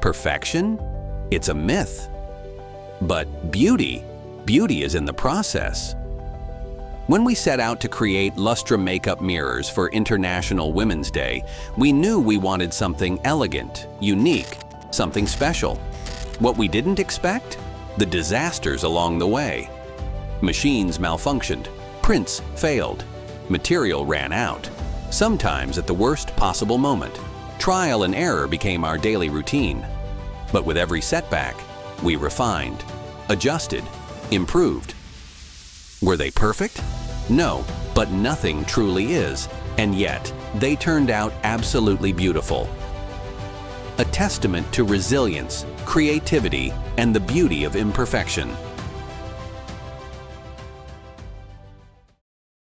Perfection? It's a myth. But beauty is in the process. When we set out to create Lustra makeup mirrors for International Women's Day, we knew we wanted something elegant, unique, something special. What we didn't expect? The disasters along the way. Machines malfunctioned, prints failed, material ran out, sometimes at the worst possible moment. Trial and error became our daily routine. But with every setback, we refined, adjusted, improved. Were they perfect? No, but nothing truly is, and yet they turned out absolutely beautiful. A testament to resilience, creativity, and the beauty of imperfection.